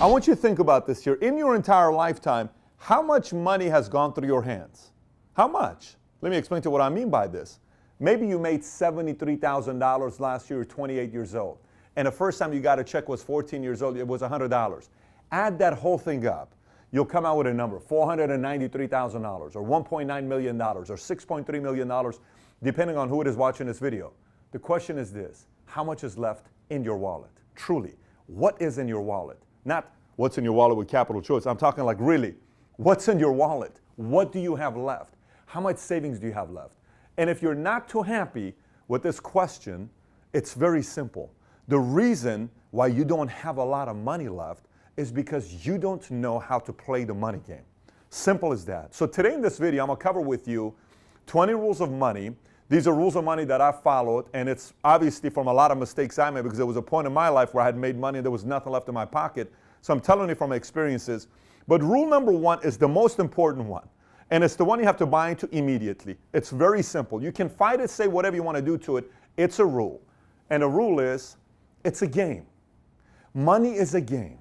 I want you to think about this here. In your entire lifetime, how much money has gone through your hands? How much? Let me explain to you what I mean by this. Maybe you made $73,000 last year, 28 years old. And the first time you got a check was 14 years old, it was $100. Add that whole thing up. You'll come out with a number, $493,000 or $1.9 million or $6.3 million, depending on who it is watching this video. The question is this: how much is left in your wallet? Truly, what is in your wallet? Not what's in your wallet with capital choice. I'm talking like really, what's in your wallet? What do you have left? How much savings do you have left? And if you're not too happy with this question, it's very simple. The reason why you don't have a lot of money left is because you don't know how to play the money game. Simple as that. So today in this video, I'm going to cover with you 20 rules of money. These are rules of money that I followed, and it's obviously from a lot of mistakes I made, because there was a point in my life where I had made money and there was nothing left in my pocket. So I'm telling you from my experiences. But rule number one is the most important one, and it's the one you have to buy into immediately. It's very simple. You can fight it, say whatever you want to do to it. It's a rule. And the rule is, it's a game. Money is a game.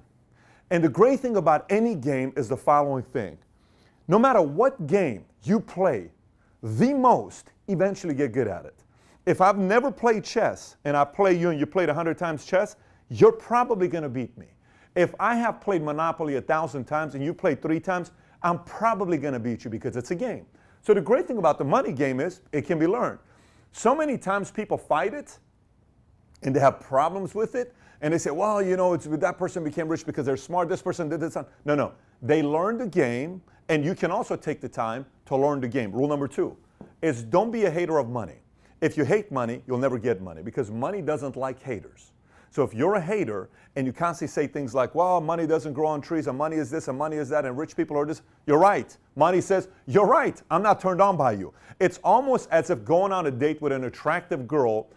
And the great thing about any game is the following thing. No matter what game you play the most, eventually get good at it. If I've never played chess and I play you and you played 100 times chess, you're probably going to beat me. If I have played Monopoly 1,000 times and you played 3 times, I'm probably going to beat you because it's a game. So the great thing about the money game is it can be learned. So many times people fight it and they have problems with it, and they say, well, you know, that person became rich because they're smart, this person did this. No. They learned the game, and you can also take the time to learn the game. Rule number 2 is don't be a hater of money. If you hate money, you'll never get money, because money doesn't like haters. So if you're a hater and you constantly say things like, well, money doesn't grow on trees, and money is this, and money is that, and rich people are this, you're right. Money says, you're right, I'm not turned on by you. It's almost as if going on a date with an attractive girl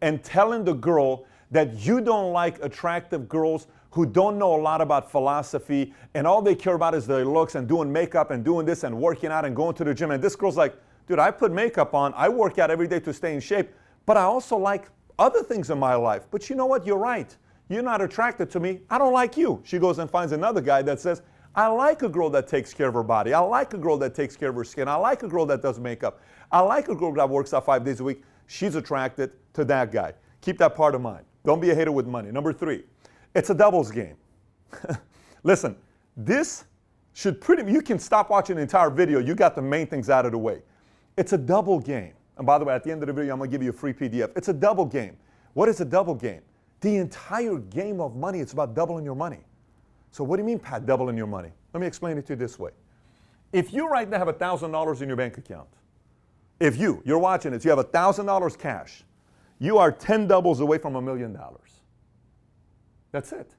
and telling the girl that you don't like attractive girls who don't know a lot about philosophy, and all they care about is their looks and doing makeup and doing this and working out and going to the gym. And this girl's like, dude, I put makeup on, I work out every day to stay in shape, but I also like other things in my life. But you know what? You're right. You're not attracted to me. I don't like you. She goes and finds another guy that says, I like a girl that takes care of her body. I like a girl that takes care of her skin. I like a girl that does makeup. I like a girl that works out 5 days a week. She's attracted to that guy. Keep that part of mind. Don't be a hater with money. Number 3, it's a doubles game. Listen, this should you can stop watching the entire video. You got the main things out of the way. It's a double game. And by the way, at the end of the video, I'm going to give you a free PDF. It's a double game. What is a double game? The entire game of money, it's about doubling your money. So what do you mean, Pat, doubling your money? Let me explain it to you this way. If you right now have $1,000 in your bank account, if you're watching this, you have $1,000 cash, you are 10 doubles away from $1 million. That's it.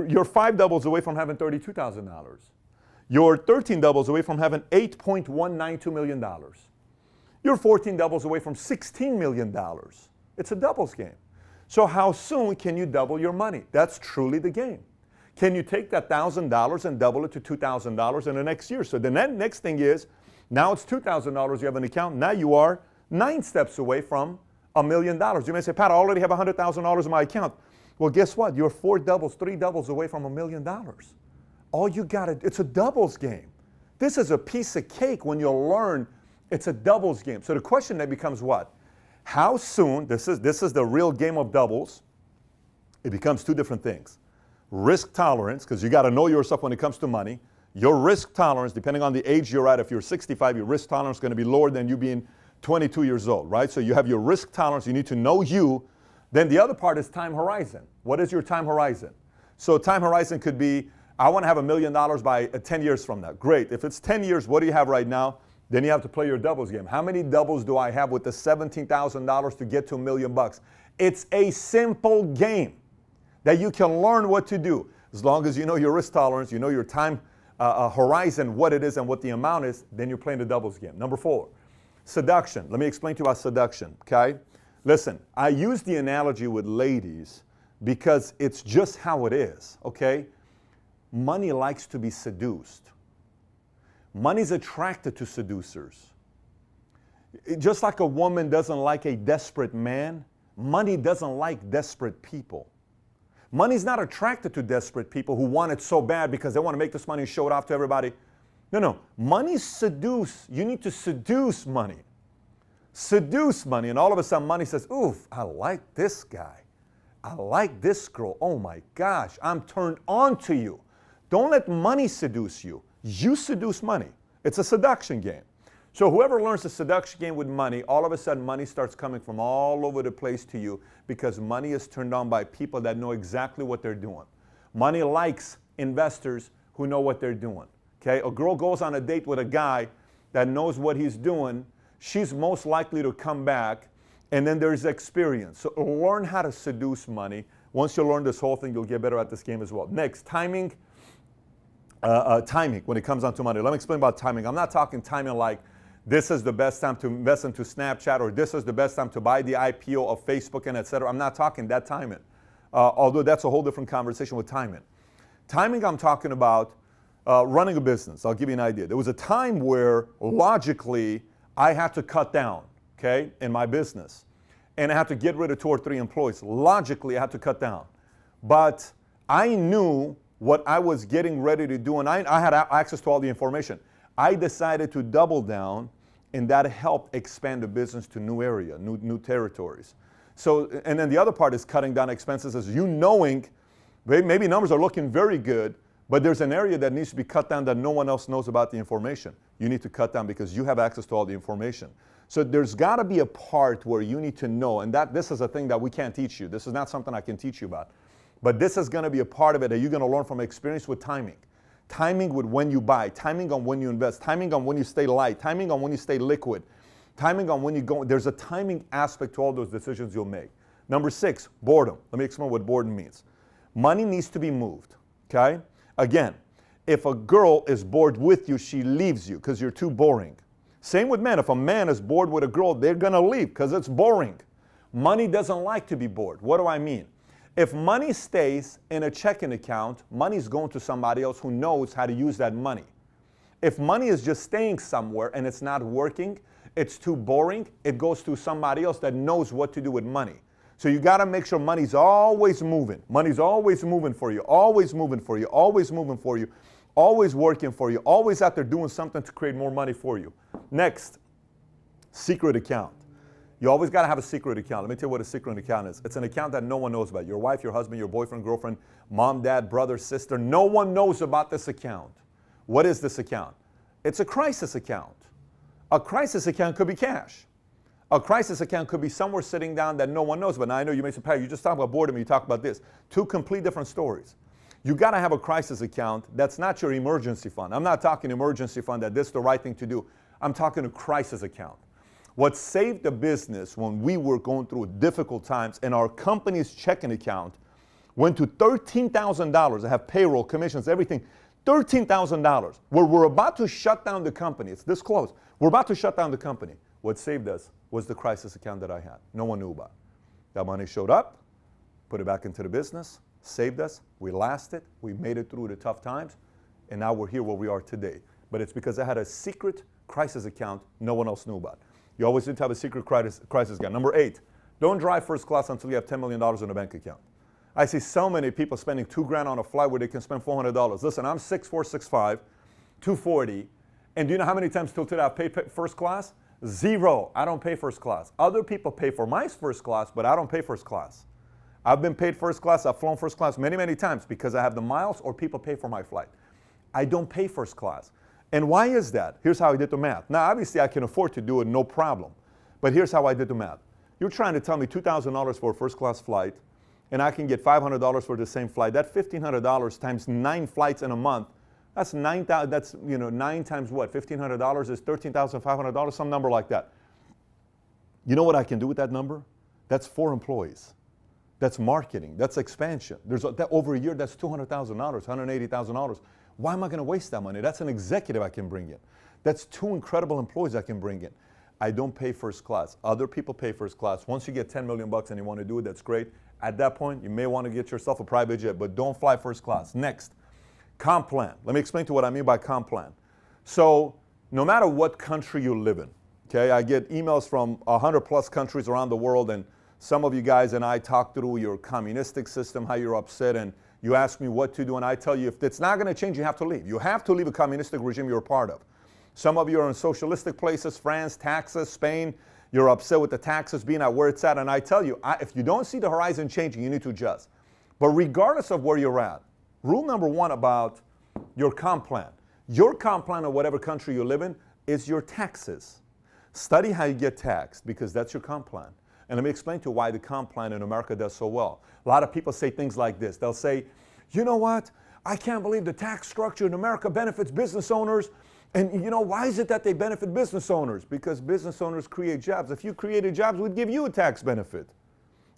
You're 5 doubles away from having $32,000. You're 13 doubles away from having $8.192 million. You're 14 doubles away from $16 million. It's a doubles game. So how soon can you double your money? That's truly the game. Can you take that $1,000 and double it to $2,000 in the next year? So the next thing is, now it's $2,000 you have an account. Now you are 9 steps away from $1 million. You may say, Pat, I already have $100,000 in my account. Well, guess what? You're 4 doubles, 3 doubles away from $1 million. All you got to, it's a doubles game. This is a piece of cake when you learn it's a doubles game. So the question then becomes what? How soon, this is the real game of doubles, it becomes 2 different things. Risk tolerance, because you got to know yourself when it comes to money. Your risk tolerance, depending on the age you're at, if you're 65, your risk tolerance is going to be lower than you being 22 years old, right? So you have your risk tolerance, you need to know you. Then the other part is time horizon. What is your time horizon? So time horizon could be, I want to have $1 million by 10 years from now. Great. If it's 10 years, what do you have right now? Then you have to play your doubles game. How many doubles do I have with the $17,000 to get to $1 million? It's a simple game that you can learn what to do. As long as you know your risk tolerance, you know your time horizon, what it is and what the amount is, then you're playing the doubles game. Number 4, seduction. Let me explain to you about seduction, okay? Listen, I use the analogy with ladies because it's just how it is, okay? Money likes to be seduced. Money's attracted to seducers. Just like a woman doesn't like a desperate man, money doesn't like desperate people. Money's not attracted to desperate people who want it so bad because they want to make this money and show it off to everybody. No. Money seduce. You need to seduce money. Seduce money. And all of a sudden money says, oof, I like this guy. I like this girl. Oh my gosh, I'm turned on to you. Don't let money seduce you. You seduce money. It's a seduction game. So whoever learns the seduction game with money, all of a sudden money starts coming from all over the place to you because money is turned on by people that know exactly what they're doing. Money likes investors who know what they're doing. Okay? A girl goes on a date with a guy that knows what he's doing, she's most likely to come back, and then there's experience. So learn how to seduce money. Once you learn this whole thing, you'll get better at this game as well. Next, timing. Timing when it comes down to money. Let me explain about timing. I'm not talking timing like this is the best time to invest into Snapchat or this is the best time to buy the IPO of Facebook and etc. I'm not talking that timing. Although that's a whole different conversation with timing. Timing, I'm talking about running a business. I'll give you an idea. There was a time where logically I had to cut down, okay, in my business. And I had to get rid of 2 or 3 employees. Logically, I had to cut down. But I knew what I was getting ready to do, and I had access to all the information. I decided to double down, and that helped expand the business to new area, new territories. So, and then the other part is cutting down expenses, is you knowing maybe numbers are looking very good, but there's an area that needs to be cut down that no one else knows about the information. You need to cut down because you have access to all the information. So there's got to be a part where you need to know, and this is a thing that we can't teach you. This is not something I can teach you about. But this is going to be a part of it that you're going to learn from experience with timing. Timing with when you buy, timing on when you invest, timing on when you stay light, timing on when you stay liquid, timing on when you go. There's a timing aspect to all those decisions you'll make. Number 6, boredom. Let me explain what boredom means. Money needs to be moved, okay? Again, if a girl is bored with you, she leaves you because you're too boring. Same with men. If a man is bored with a girl, they're going to leave because it's boring. Money doesn't like to be bored. What do I mean? If money stays in a checking account, money is going to somebody else who knows how to use that money. If money is just staying somewhere and it's not working, it's too boring, it goes to somebody else that knows what to do with money. So you got to make sure money's always moving. Money's always moving for you, always moving for you, always moving for you, always working for you, always out there doing something to create more money for you. Next, secret account. You always got to have a secret account. Let me tell you what a secret account is. It's an account that no one knows about. Your wife, your husband, your boyfriend, girlfriend, mom, dad, brother, sister. No one knows about this account. What is this account? It's a crisis account. A crisis account could be cash. A crisis account could be somewhere sitting down that no one knows about. Now, I know you may say, Pat, you just talk about boredom, you talk about this. 2 complete different stories. You got to have a crisis account that's not your emergency fund. I'm not talking emergency fund that this is the right thing to do. I'm talking a crisis account. What saved the business when we were going through difficult times and our company's checking account went to $13,000. I have payroll, commissions, everything. $13,000. Where we're about to shut down the company. It's this close. We're about to shut down the company. What saved us was the crisis account that I had. No one knew about. That money showed up, put it back into the business, saved us. We lasted. We made it through the tough times. And now we're here where we are today. But it's because I had a secret crisis account no one else knew about. You always need to have a secret crisis account. Number 8, don't drive first class until you have $10 million in a bank account. I see so many people spending $2 grand on a flight where they can spend $400. Listen, I'm 6'4", 6'5", 240, and do you know how many times till today I've paid first class? 0. I don't pay first class. Other people pay for my first class, but I don't pay first class. I've been paid first class. I've flown first class many, many times because I have the miles or people pay for my flight. I don't pay first class. And why is that? Here's how I did the math. Now, obviously, I can afford to do it, no problem. But here's how I did the math. You're trying to tell me $2,000 for a first-class flight, and I can get $500 for the same flight. That $1,500 times 9 flights in a month, that's 9,000. That's 9 times what? $1,500 is $13,500, some number like that. You know what I can do with that number? That's 4 employees. That's marketing. That's expansion. Over a year, that's $200,000, $180,000. Why am I going to waste that money? That's an executive I can bring in. That's 2 incredible employees I can bring in. I don't pay first class. Other people pay first class. Once you get 10 million bucks and you want to do it, that's great. At that point, you may want to get yourself a private jet, but don't fly first class. Next, comp plan. Let me explain to you what I mean by comp plan. So no matter what country you live in, okay, I get emails from 100 plus countries around the world, and Some of you guys and I talk through your communistic system, how you're upset, and you ask me what to do, and I tell you if it's not going to change, you have to leave. You have to leave a communistic regime you're a part of. Some of you are in socialistic places, France, taxes, Spain. You're upset with the taxes being at where it's at, and I tell you, if you don't see the horizon changing, you need to adjust. But regardless of where you're at, rule number one about your comp plan. Your comp plan of whatever country you live in is your taxes. Study how you get taxed because that's your comp plan. And let me explain to you why the comp plan in America does so well. A lot of people say things like this. They'll say, you know what? I can't believe the tax structure in America benefits business owners. And you know, why is it that they benefit business owners? Because business owners create jobs. If you created jobs, we'd give you a tax benefit.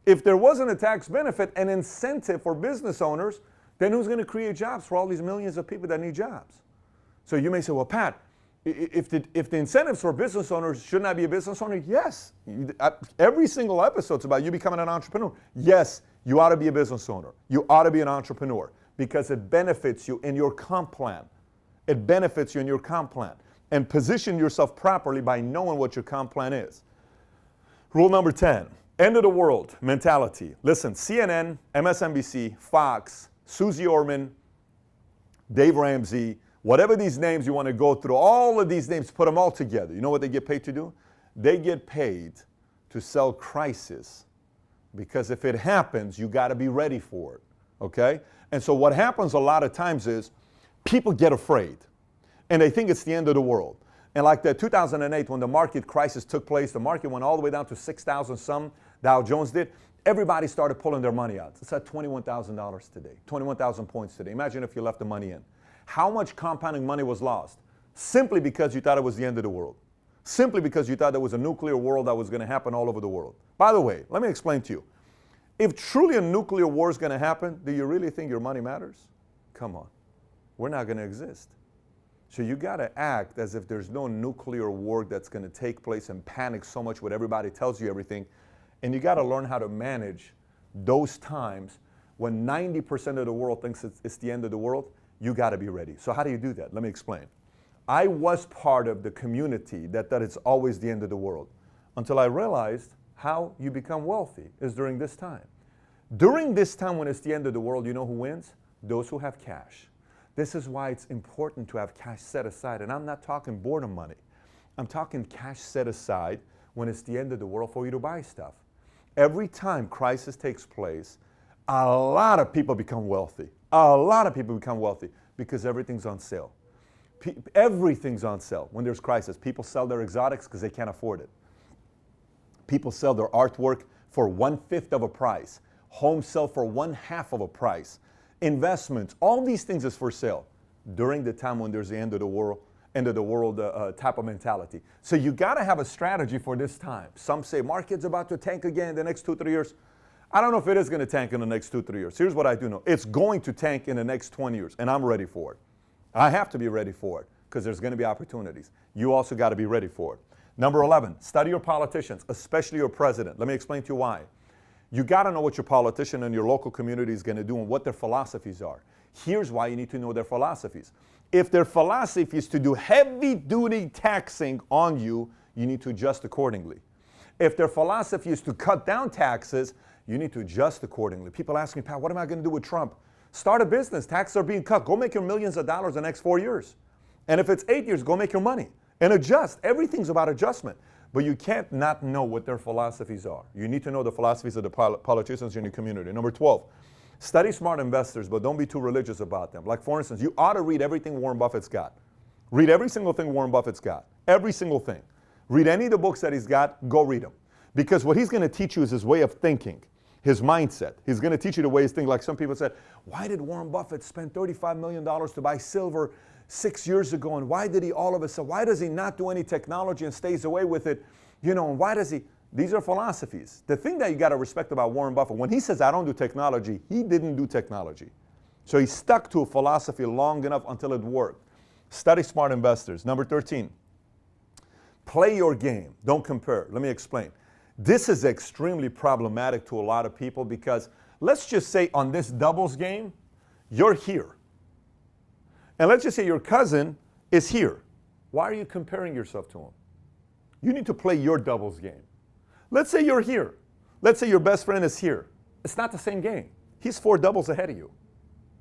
If there wasn't a tax benefit, an incentive for business owners, then who's going to create jobs for all these millions of people that need jobs? So you may say, well, Pat, if the incentives for business owners, shouldn't I be a business owner? Yes. Every single episode's about you becoming an entrepreneur. Yes, you ought to be a business owner. You ought to be an entrepreneur because it benefits you in your comp plan. It benefits you in your comp plan. And position yourself properly by knowing what your comp plan is. Rule number 10, end of the world mentality. Listen, CNN, MSNBC, Fox, Susie Orman, Dave Ramsey, whatever these names you want to go through, all of these names, put them all together. You know what they get paid to do? They get paid to sell crisis. Because if it happens, you got to be ready for it. Okay? And so what happens a lot of times is people get afraid. And they think it's the end of the world. And like that 2008 when the market crisis took place, the market went all the way down to 6,000 some, Dow Jones did. Everybody started pulling their money out. It's at $21,000 today, 21,000 points today. Imagine if you left the money in. How much compounding money was lost? Simply because you thought it was the end of the world. Simply because you thought there was a nuclear world that was going to happen all over the world. By the way, let me explain to you. If truly a nuclear war is going to happen, do you really think your money matters? Come on. We're not going to exist. So you got to act as if there's no nuclear war that's going to take place and panic so much when everybody tells you everything. And you got to learn how to manage those times when 90% of the world thinks it's the end of the world. You got to be ready. So how do you do that? Let me explain. I was part of the community that it's always the end of the world until I realized how you become wealthy is during this time. During this time when it's the end of the world, you know who wins? Those who have cash. This is why it's important to have cash set aside. And I'm not talking boredom money. I'm talking cash set aside when it's the end of the world for you to buy stuff. Every time crisis takes place, a lot of people become wealthy. A lot of people become wealthy because everything's on sale. Everything's on sale when there's crisis. People sell their exotics because they can't afford it. People sell their artwork for 1/5 of a price. Homes sell for 1/2 of a price. Investments, all these things is for sale during the time when there's the end of the world type of mentality. So you got to have a strategy for this time. Some say market's about to tank again in the next 2-3 years. I don't know if it is going to tank in the next 2-3 years. Here's what I do know. It's going to tank in the next 20 years, and I'm ready for it. I have to be ready for it because there's going to be opportunities. You also got to be ready for it. Number 11, study your politicians, especially your president. Let me explain to you why. You got to know what your politician in your local community is going to do and what their philosophies are. Here's why you need to know their philosophies. If their philosophy is to do heavy-duty taxing on you, you need to adjust accordingly. If their philosophy is to cut down taxes, you need to adjust accordingly. People ask me, Pat, what am I going to do with Trump? Start a business. Taxes are being cut. Go make your millions of dollars the next 4 years. And if it's 8 years, go make your money. And adjust. Everything's about adjustment. But you can't not know what their philosophies are. You need to know the philosophies of the politicians in your community. Number 12, study smart investors, but don't be too religious about them. Like, for instance, you ought to read everything Warren Buffett's got. Read every single thing Warren Buffett's got. Every single thing. Read any of the books that he's got, go read them. Because what he's going to teach you is his way of thinking, his mindset. He's going to teach you the way he's thinking. Like some people said, why did Warren Buffett spend $35 million to buy silver 6 years ago? And why did he all of a sudden, why does he not do any technology and stays away with it? You know, and why does he? These are philosophies. The thing that you got to respect about Warren Buffett, when he says, I don't do technology, he didn't do technology. So he stuck to a philosophy long enough until it worked. Study smart investors. Number 13, play your game. Don't compare. Let me explain. This is extremely problematic to a lot of people because let's just say on this doubles game, you're here. And let's just say your cousin is here. Why are you comparing yourself to him? You need to play your doubles game. Let's say you're here. Let's say your best friend is here. It's not the same game. He's 4 doubles ahead of you.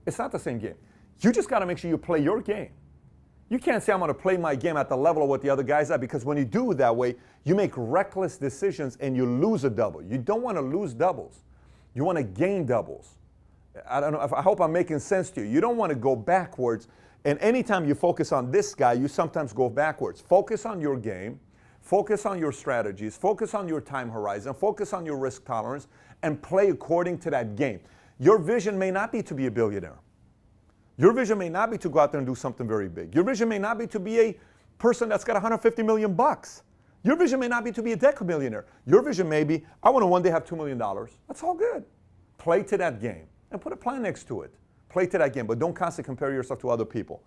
It's not the same game. You just got to make sure you play your game. You can't say, I'm going to play my game at the level of what the other guy's at, because when you do it that way, you make reckless decisions and you lose a double. You don't want to lose doubles. You want to gain doubles. I don't know, I hope I'm making sense to you. You don't want to go backwards, and anytime you focus on this guy, you sometimes go backwards. Focus on your game, focus on your strategies, focus on your time horizon, focus on your risk tolerance, and play according to that game. Your vision may not be to be a billionaire. Your vision may not be to go out there and do something very big. Your vision may not be to be a person that's got 150 million bucks. Your vision may not be to be a decamillionaire. Your vision may be, I want to one day have $2 million. That's all good. Play to that game and put a plan next to it. Play to that game, but don't constantly compare yourself to other people.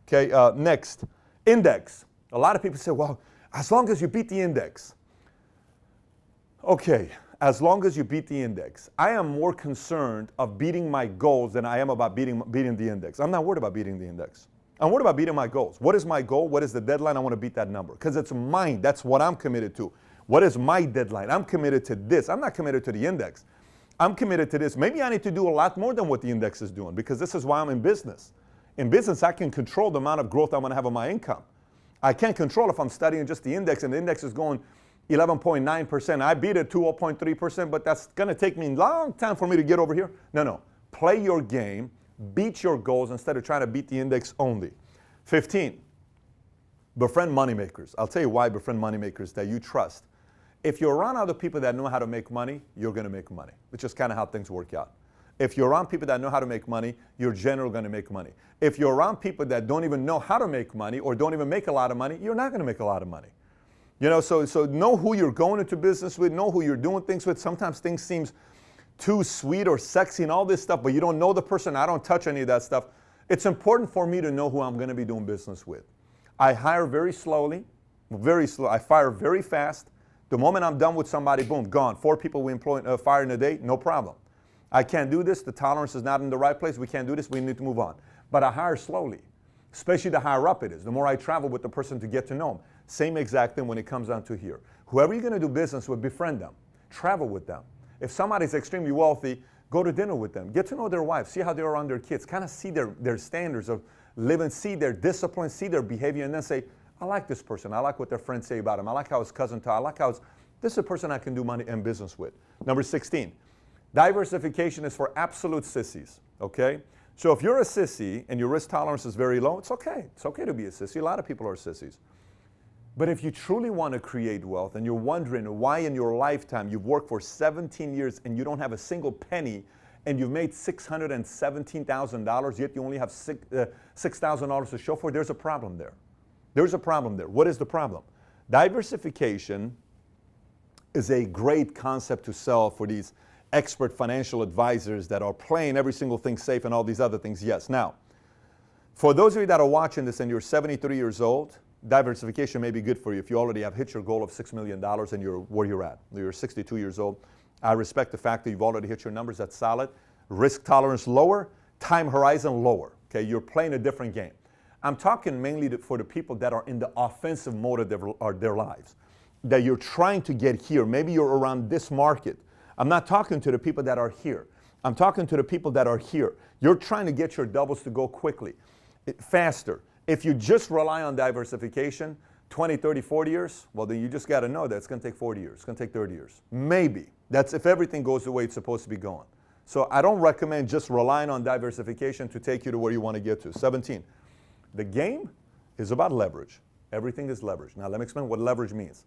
Okay, next, index. A lot of people say, well, as long as you beat the index. Okay, as long as you beat the index. I am more concerned of beating my goals than I am about beating the index. I'm not worried about beating the index. I'm worried about beating my goals. What is my goal? What is the deadline? I want to beat that number because it's mine. That's what I'm committed to. What is my deadline? I'm committed to this. I'm not committed to the index. I'm committed to this. Maybe I need to do a lot more than what the index is doing, because this is why I'm in business. In business, I can control the amount of growth I'm going to have on my income. I can't control if I'm studying just the index and the index is going 11.9%. I beat it 2.3%, but that's going to take me a long time for me to get over here. No. Play your game. Beat your goals instead of trying to beat the index only. 15, befriend moneymakers. I'll tell you why befriend moneymakers that you trust. If you're around other people that know how to make money, you're going to make money, which is kind of how things work out. If you're around people that know how to make money, you're generally going to make money. If you're around people that don't even know how to make money or don't even make a lot of money, you're not going to make a lot of money. You know, so know who you're going into business with, know who you're doing things with. Sometimes things seem too sweet or sexy and all this stuff, but you don't know the person. I don't touch any of that stuff. It's important for me to know who I'm going to be doing business with. I hire very slowly, very slow. I fire very fast. The moment I'm done with somebody, boom, gone. 4 people we employ, fire in a day, no problem. I can't do this. The tolerance is not in the right place. We can't do this. We need to move on. But I hire slowly, especially the higher up it is. The more I travel with the person to get to know them. Same exact thing when it comes down to here. Whoever you're going to do business with, befriend them. Travel with them. If somebody's extremely wealthy, go to dinner with them. Get to know their wife. See how they're around their kids. Kind of see their standards of living. See their discipline. See their behavior. And then say, I like this person. I like what their friends say about him. I like how his cousin talks. I like how this is a person I can do money and business with. Number 16. Diversification is for absolute sissies, okay? So if you're a sissy and your risk tolerance is very low, it's okay. It's okay to be a sissy. A lot of people are sissies. But if you truly want to create wealth and you're wondering why in your lifetime you've worked for 17 years and you don't have a single penny and you've made $617,000, yet you only have $6,000 to show for, there's a problem there. There's a problem there. What is the problem? Diversification is a great concept to sell for these expert financial advisors that are playing every single thing safe and all these other things. Yes. Now, for those of you that are watching this and you're 73 years old, diversification may be good for you if you already have hit your goal of $6 million and you're where you're at. You're 62 years old. I respect the fact that you've already hit your numbers. That's solid. Risk tolerance lower, time horizon lower. Okay, you're playing a different game. I'm talking mainly for the people that are in the offensive mode of their lives, that you're trying to get here. Maybe you're around this market. I'm not talking to the people that are here. I'm talking to the people that are here. You're trying to get your doubles to go quickly, faster. If you just rely on diversification, 20, 30, 40 years, well, then you just got to know that it's going to take 40 years. It's going to take 30 years. Maybe. That's if everything goes the way it's supposed to be going. So I don't recommend just relying on diversification to take you to where you want to get to. 17. The game is about leverage. Everything is leverage. Now, let me explain what leverage means.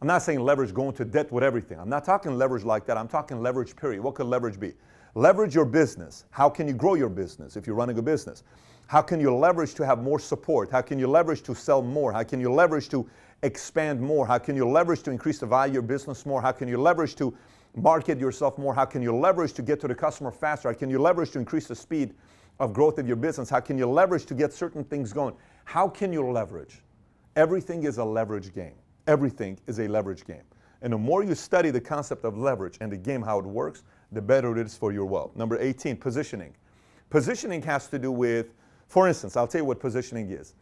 I'm not saying leverage going to debt with everything. I'm not talking leverage like that. I'm talking leverage, period. What could leverage be? Leverage your business. How can you grow your business if you're running a business? How can you leverage to have more support? How can you leverage to sell more? How can you leverage to expand more? How can you leverage to increase the value of your business more? How can you leverage to market yourself more? How can you leverage to get to the customer faster? How can you leverage to increase the speed of growth of your business? How can you leverage to get certain things going? How can you leverage? Everything is a leverage game. Everything is a leverage game. And the more you study the concept of leverage and the game, how it works, the better it is for your wealth. Number 18, positioning. Positioning has to do with, for instance, I'll tell you what positioning is.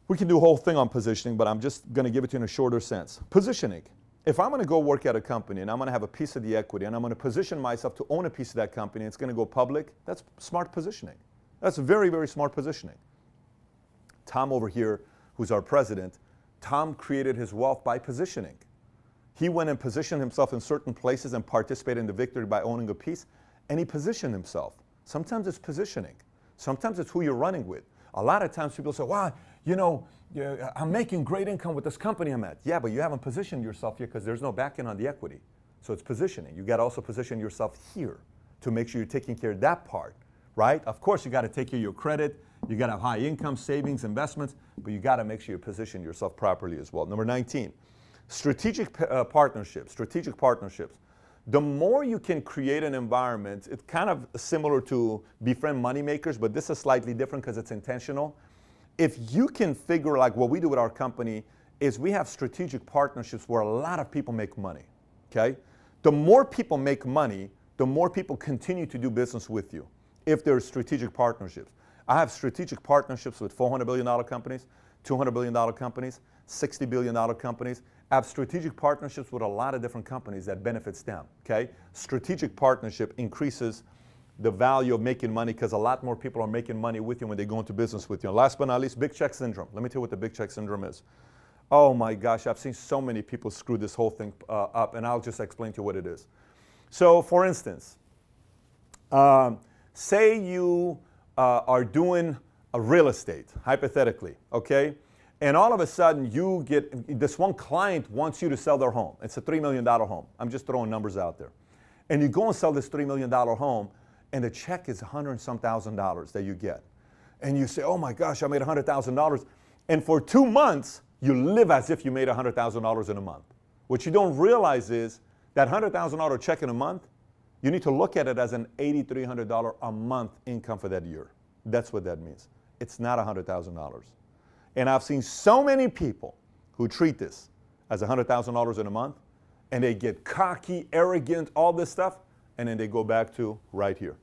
We can do a whole thing on positioning, but I'm just going to give it to you in a shorter sense. Positioning. if I'm going to go work at a company and I'm going to have a piece of the equity and I'm going to position myself to own a piece of that company and it's going to go public, that's smart positioning. That's very, very smart positioning. Tom over here, who's our president, Tom created his wealth by positioning. He went and positioned himself in certain places and participated in the victory by owning a piece, and he positioned himself. Sometimes it's positioning. Sometimes it's who you're running with. A lot of times people say, wow, you know, I'm making great income with this company I'm at. Yeah, but you haven't positioned yourself here because there's no backing on the equity. So it's positioning. You got to also position yourself here to make sure you're taking care of that part, right? Of course, you got to take care of your credit. You got to have high income, savings, investments, but you got to make sure you position yourself properly as well. Number 19, strategic partnerships. Strategic partnerships. The more you can create an environment, it's kind of similar to befriend moneymakers, but this is slightly different because it's intentional. If you can figure, like what we do with our company, is we have strategic partnerships where a lot of people make money, okay? The more people make money, the more people continue to do business with you if there's strategic partnerships. I have strategic partnerships with $400 billion companies, $200 billion companies, $60 billion companies. I have strategic partnerships with a lot of different companies that benefits them, okay? Strategic partnership increases the value of making money because a lot more people are making money with you when they go into business with you. And last but not least, big check syndrome. Let me tell you what the big check syndrome is. Oh my gosh, I've seen so many people screw this whole thing up, and I'll just explain to you what it is. So for instance, say you are doing a real estate, hypothetically, okay? And all of a sudden you get, this one client wants you to sell their home. It's a $3 million home. I'm just throwing numbers out there. And you go and sell this $3 million home, and the check is $100 and some thousand that you get. And you say, oh my gosh, I made $100,000. And for 2 months, you live as if you made $100,000 in a month. What you don't realize is that $100,000 check in a month, you need to look at it as an $8,300 a month income for that year. That's what that means. It's not $100,000. And I've seen so many people who treat this as $100,000 in a month, and they get cocky, arrogant, all this stuff, and then they go back to right here.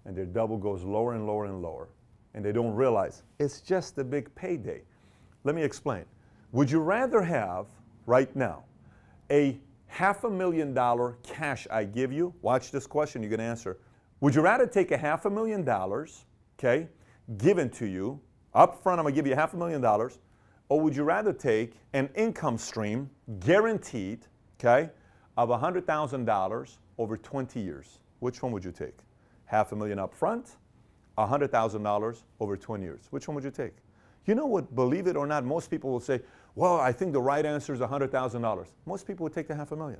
And their double goes lower and lower and lower. And they don't realize it's just a big payday. Let me explain. Would you rather have, right now, a $500,000 cash I give you? Watch this question, you're going to answer. Would you rather take a $500,000, okay, given to you, up front I'm going to give you $500,000, or would you rather take an income stream, guaranteed, okay, of $100,000 over 20 years? Which one would you take? $500,000 up front, $100,000 over 20 years. Which one would you take? You know what, believe it or not, most people will say, well, I think the right answer is $100,000. Most people would take the $500,000.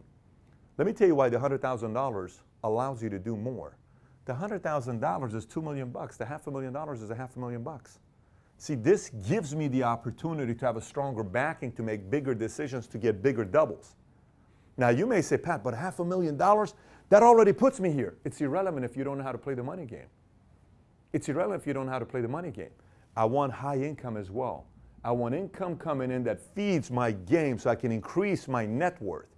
Let me tell you why the $100,000 allows you to do more. The $100,000 is $2 million. The $500,000 is $500,000. See, this gives me the opportunity to have a stronger backing to make bigger decisions to get bigger doubles. Now you may say, Pat, but $500,000, that already puts me here. It's irrelevant if you don't know how to play the money game. It's irrelevant if you don't know how to play the money game. I want high income as well. I want income coming in that feeds my game so I can increase my net worth.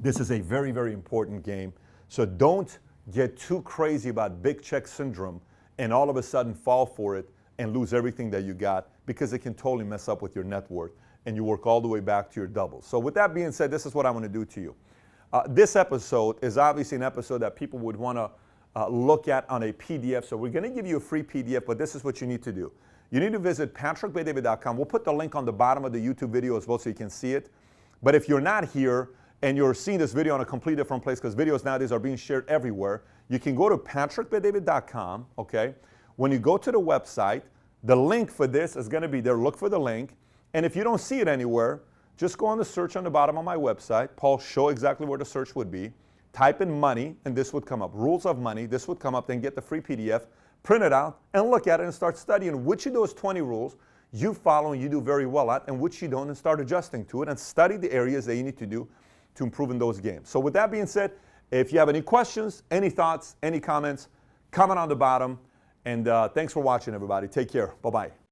This is a very, very important game. So don't get too crazy about big check syndrome and all of a sudden fall for it and lose everything that you got, because it can totally mess up with your net worth and you work all the way back to your doubles. So with that being said, this is what I'm going to do to you. This episode is obviously an episode that people would want to look at on a PDF. So we're going to give you a free PDF, but this is what you need to do. You need to visit patrickbaydavid.com. We'll put the link on the bottom of the YouTube video as well so you can see it. But if you're not here and you're seeing this video in a completely different place, because videos nowadays are being shared everywhere, you can go to patrickbaydavid.com, okay? When you go to the website, the link for this is going to be there. Look for the link. And if you don't see it anywhere, just go on the search on the bottom of my website. Paul, show exactly where the search would be. Type in money, and this would come up. Rules of money, this would come up. Then get the free PDF, print it out, and look at it and start studying which of those 20 rules you follow and you do very well at, and which you don't, and start adjusting to it, and study the areas that you need to do to improve in those games. So with that being said, if you have any questions, any thoughts, any comments, comment on the bottom. And thanks for watching, everybody. Take care. Bye-bye.